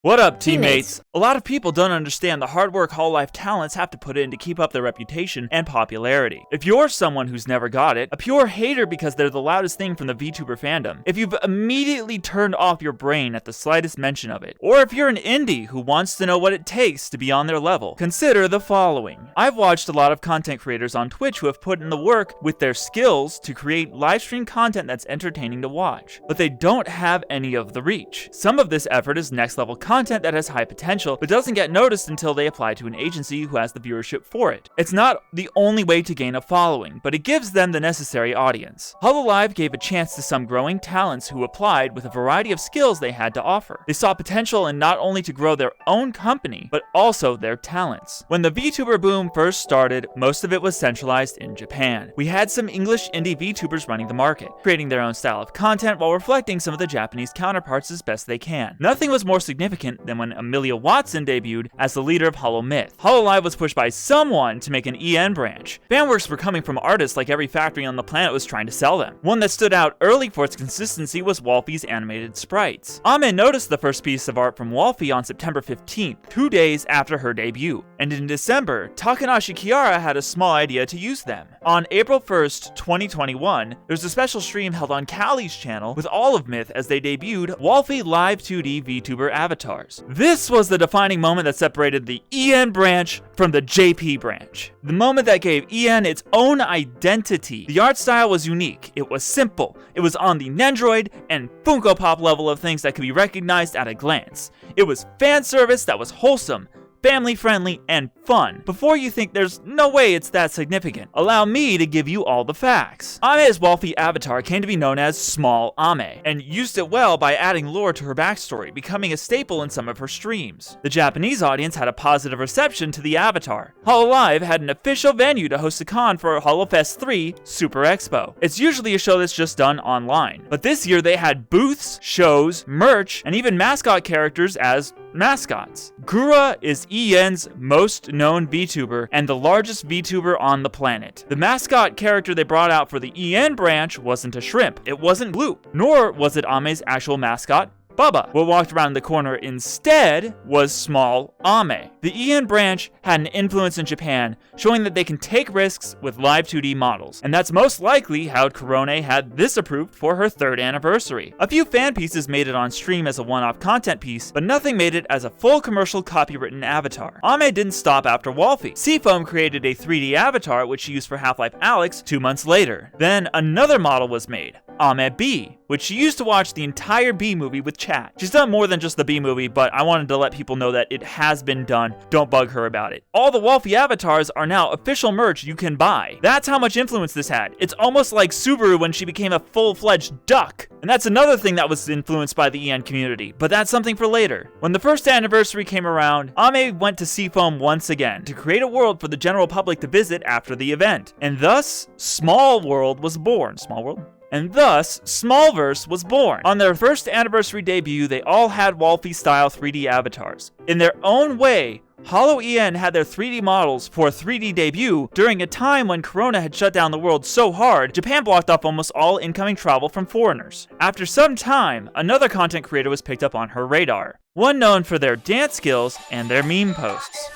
What up, teammates? A lot of people don't understand the hard work Hololive talents have to put in to keep up their reputation and popularity. If you're someone who's never got it, a pure hater because they're the loudest thing from the VTuber fandom, if you've immediately turned off your brain at the slightest mention of it, or if you're an indie who wants to know what it takes to be on their level, consider the following. I've watched a lot of content creators on Twitch who have put in the work with their skills to create livestream content that's entertaining to watch, but they don't have any of the reach. Some of this effort is next level content that has high potential, but doesn't get noticed until they apply to an agency who has the viewership for it. It's not the only way to gain a following, but it gives them the necessary audience. Hololive gave a chance to some growing talents who applied with a variety of skills they had to offer. They saw potential in not only to grow their own company, but also their talents. When the VTuber boom first started, most of it was centralized in Japan. We had some English indie VTubers running the market, creating their own style of content while reflecting some of the Japanese counterparts as best they can. Nothing was more significant than when Amelia Watson debuted as the leader of Holomyth. Hololive was pushed by someone to make an EN branch. Fanworks were coming from artists like every factory on the planet was trying to sell them. One that stood out early for its consistency was Wolfie's animated sprites. Ame noticed the first piece of art from Wolfie on September 15th, 2 days after her debut, and in December, Takanashi Kiara had a small idea to use them. On April 1st, 2021, there's a special stream held on Callie's channel with all of Myth as they debuted Wolfie Live 2D VTuber avatars. This was the defining moment that separated the EN branch from the JP branch. The moment that gave EN its own identity. The art style was unique, it was simple, it was on the Nendroid and Funko Pop level of things that could be recognized at a glance. It was fan service that was wholesome, family friendly, and fun. Before you think there's no way it's that significant, allow me to give you all the facts. Ame's Wolfie avatar came to be known as Small Ame, and used it well by adding lore to her backstory, becoming a staple in some of her streams. The Japanese audience had a positive reception to the avatar. Hololive had an official venue to host a con for HoloFest 3 Super Expo. It's usually a show that's just done online, but this year they had booths, shows, merch, and even mascot characters as mascots. Gura is EN's most known VTuber and the largest VTuber on the planet. The mascot character they brought out for the EN branch wasn't a shrimp, it wasn't Bloop, nor was it Ame's actual mascot, Bubba. What walked around the corner instead was Small Ame. The EN branch had an influence in Japan, showing that they can take risks with live 2D models, and that's most likely how Korone had this approved for her 3rd anniversary. A few fan pieces made it on stream as a one-off content piece, but nothing made it as a full commercial copywritten avatar. Ame didn't stop after Wolfie. Seafoam created a 3D avatar which she used for Half-Life Alyx 2 months later. Then another model was made, Ame B, which she used to watch the entire B movie with chat. She's done more than just the B movie, but I wanted to let people know that it has been done. Don't bug her about it. All the Wolfie avatars are now official merch you can buy. That's how much influence this had. It's almost like Subaru when she became a full-fledged duck. And that's another thing that was influenced by the EN community, but that's something for later. When the 1st anniversary came around, Ame went to Seafoam once again to create a world for the general public to visit after the event. And thus, Small World was born. Small World? And thus, Smallverse was born. On their 1st anniversary debut, they all had Wolfie-style 3D avatars. In their own way, Holo EN had their 3D models for a 3D debut during a time when Corona had shut down the world so hard, Japan blocked off almost all incoming travel from foreigners. After some time, another content creator was picked up on her radar, one known for their dance skills and their meme posts.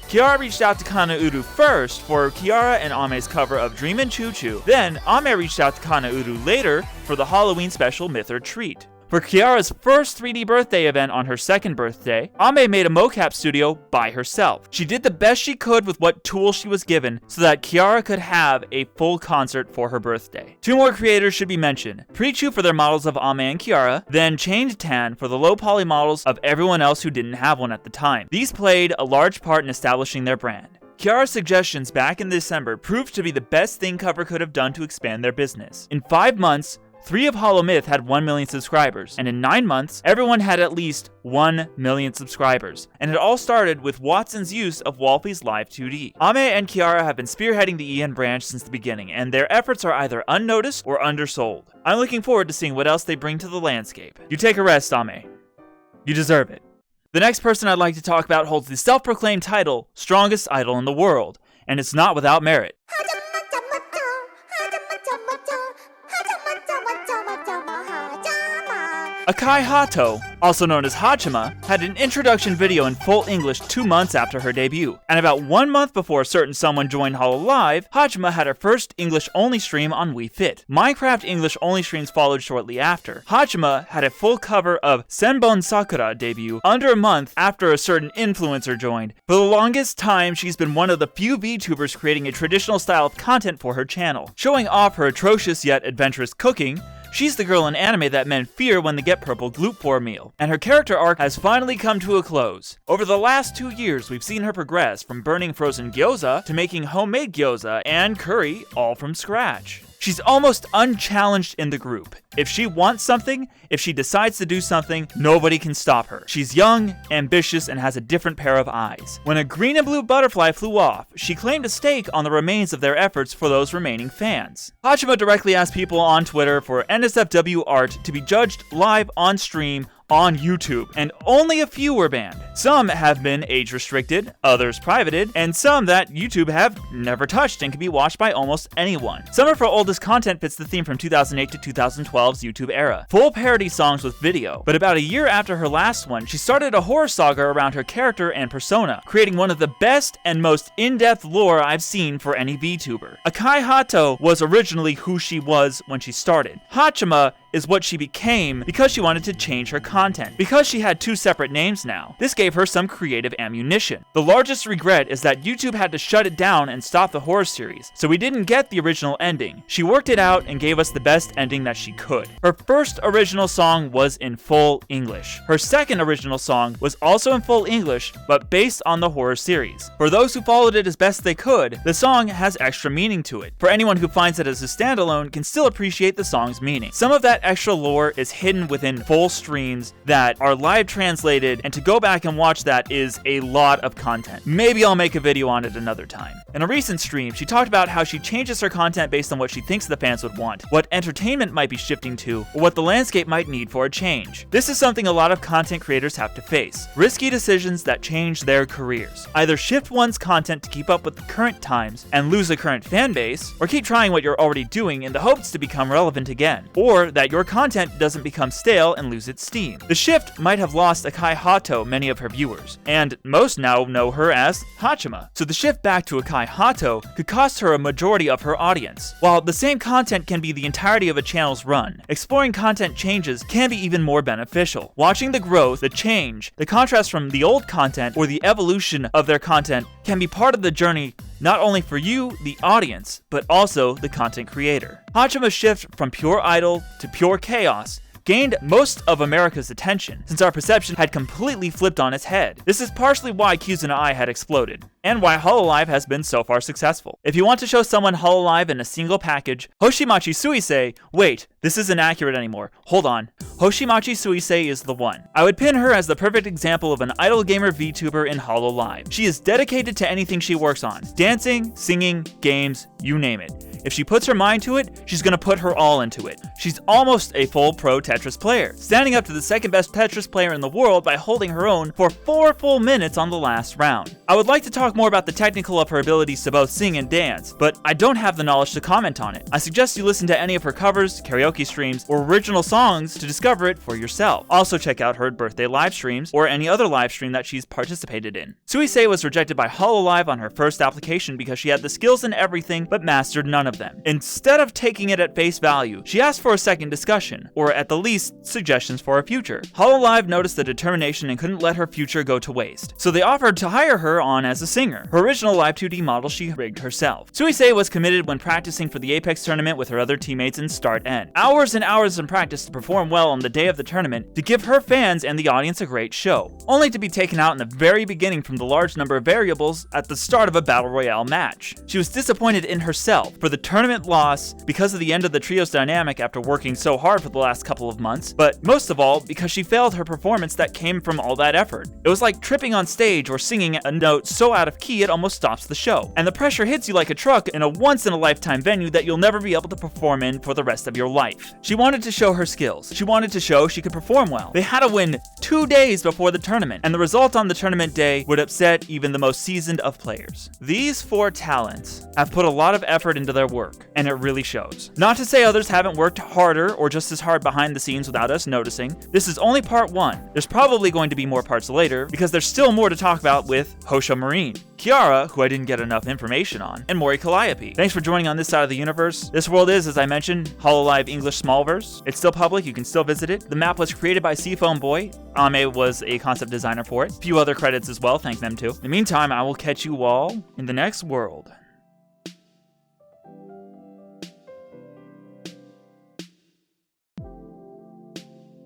Kiara reached out to Kanauru first for Kiara and Ame's cover of Dreamin' Choo Choo. Then, Ame reached out to Kanauru later for the Halloween special Myth or Treat. For Kiara's first 3D birthday event on her 2nd birthday, Ame made a mocap studio by herself. She did the best she could with what tools she was given so that Kiara could have a full concert for her birthday. 2 more creators should be mentioned. Preachu for their models of Ame and Kiara, then Chained Tan for the low poly models of everyone else who didn't have one at the time. These played a large part in establishing their brand. Kiara's suggestions back in December proved to be the best thing Cover could have done to expand their business. In 5 months, 3 of Holomyth had 1 million subscribers, and in 9 months, everyone had at least 1 million subscribers. And it all started with Watson's use of Wolfie's Live 2D. Ame and Kiara have been spearheading the EN branch since the beginning, and their efforts are either unnoticed or undersold. I'm looking forward to seeing what else they bring to the landscape. You take a rest, Ame. You deserve it. The next person I'd like to talk about holds the self-proclaimed title, Strongest Idol in the World, and it's not without merit. Akai Hato, also known as Hachima, had an introduction video in full English 2 months after her debut, and about 1 month before a certain someone joined Hololive, Hachima had her first English-only stream on Wii Fit. Minecraft English-only streams followed shortly after. Hachima had a full cover of Senbon Sakura debut under a month after a certain influencer joined. For the longest time, she's been one of the few VTubers creating a traditional style of content for her channel. Showing off her atrocious yet adventurous cooking, she's the girl in anime that men fear when they get purple gloop for a meal, and her character arc has finally come to a close. Over the last 2 years, we've seen her progress from burning frozen gyoza to making homemade gyoza and curry all from scratch. She's almost unchallenged in the group. If she wants something, if she decides to do something, nobody can stop her. She's young, ambitious, and has a different pair of eyes. When a green and blue butterfly flew off, she claimed a stake on the remains of their efforts for those remaining fans. Hachima directly asked people on Twitter for NSFW art to be judged live on stream on YouTube, and only a few were banned. Some have been age restricted, others privated, and some that YouTube have never touched and can be watched by almost anyone. Some of her oldest content fits the theme from 2008 to 2012's YouTube era. Full parody songs with video, but about a year after her last one, she started a horror saga around her character and persona, creating one of the best and most in-depth lore I've seen for any VTuber. Akai Hato was originally who she was when she started. Hachima is what she became because she wanted to change her content. Because she had 2 separate names now, this gave her some creative ammunition. The largest regret is that YouTube had to shut it down and stop the horror series, so we didn't get the original ending. She worked it out and gave us the best ending that she could. Her first original song was in full English. Her second original song was also in full English, but based on the horror series. For those who followed it as best they could, the song has extra meaning to it. For anyone who finds it as a standalone can still appreciate the song's meaning. Some of that extra lore is hidden within full streams that are live translated, and to go back and watch that is a lot of content. Maybe I'll make a video on it another time. In a recent stream, she talked about how she changes her content based on what she thinks the fans would want, what entertainment might be shifting to, or what the landscape might need for a change. This is something a lot of content creators have to face. Risky decisions that change their careers. Either shift one's content to keep up with the current times and lose a current fan base, or keep trying what you're already doing in the hopes to become relevant again, or that your content doesn't become stale and lose its steam. The shift might have lost Akai Hato many of her viewers, and most now know her as Hachima. So the shift back to Akai Hato could cost her a majority of her audience. While the same content can be the entirety of a channel's run, exploring content changes can be even more beneficial. Watching the growth, the change, the contrast from the old content or the evolution of their content can be part of the journey, not only for you, the audience, but also the content creator. Hachima's shift from pure idol to pure chaos gained most of America's attention, since our perception had completely flipped on its head. This is partially why Q's and I had exploded, and why Hololive has been so far successful. If you want to show someone Hololive in a single package, Hoshimachi Suisei, wait, this isn't accurate anymore, hold on. Hoshimachi Suisei is the one. I would pin her as the perfect example of an idol gamer VTuber in Hololive. She is dedicated to anything she works on. Dancing, singing, games, you name it. If she puts her mind to it, she's gonna put her all into it. She's almost a full pro Tetris player, standing up to the second best Tetris player in the world by holding her own for 4 full minutes on the last round. I would like to talk more about the technical of her abilities to both sing and dance, but I don't have the knowledge to comment on it. I suggest you listen to any of her covers, karaoke streams, or original songs to discover it for yourself. Also check out her birthday live streams, or any other live stream that she's participated in. Suisei was rejected by Hololive on her first application because she had the skills and everything, but mastered none of them. Instead of taking it at face value, she asked for a second discussion, or at the least, suggestions for a future. Hololive noticed the determination and couldn't let her future go to waste, so they offered to hire her on as a singer. Her original Live 2D model she rigged herself. Suisei was committed when practicing for the Apex tournament with her other teammates in Start-End. Hours and hours in practice to perform well on the day of the tournament to give her fans and the audience a great show, only to be taken out in the very beginning from the large number of variables at the start of a Battle Royale match. She was disappointed in herself for the tournament loss because of the end of the trio's dynamic after working so hard for the last couple of months, but most of all because she failed her performance that came from all that effort. It was like tripping on stage or singing a note so out of of key, it almost stops the show. And the pressure hits you like a truck in a once-in-a-lifetime venue that you'll never be able to perform in for the rest of your life. She wanted to show her skills. She wanted to show she could perform well. They had to win 2 days before the tournament, and the result on the tournament day would upset even the most seasoned of players. These 4 talents have put a lot of effort into their work, and it really shows. Not to say others haven't worked harder or just as hard behind the scenes without us noticing. This is only part 1. There's probably going to be more parts later, because there's still more to talk about with Hosho Marine, Kiara, who I didn't get enough information on, and Mori Calliope. Thanks for joining on this side of the universe. This world is, as I mentioned, Hololive English Smallverse. It's still public, you can still visit it. The map was created by Seafoam Boy. Ame was a concept designer for it. A few other credits as well, thank them too. In the meantime, I will catch you all in the next world.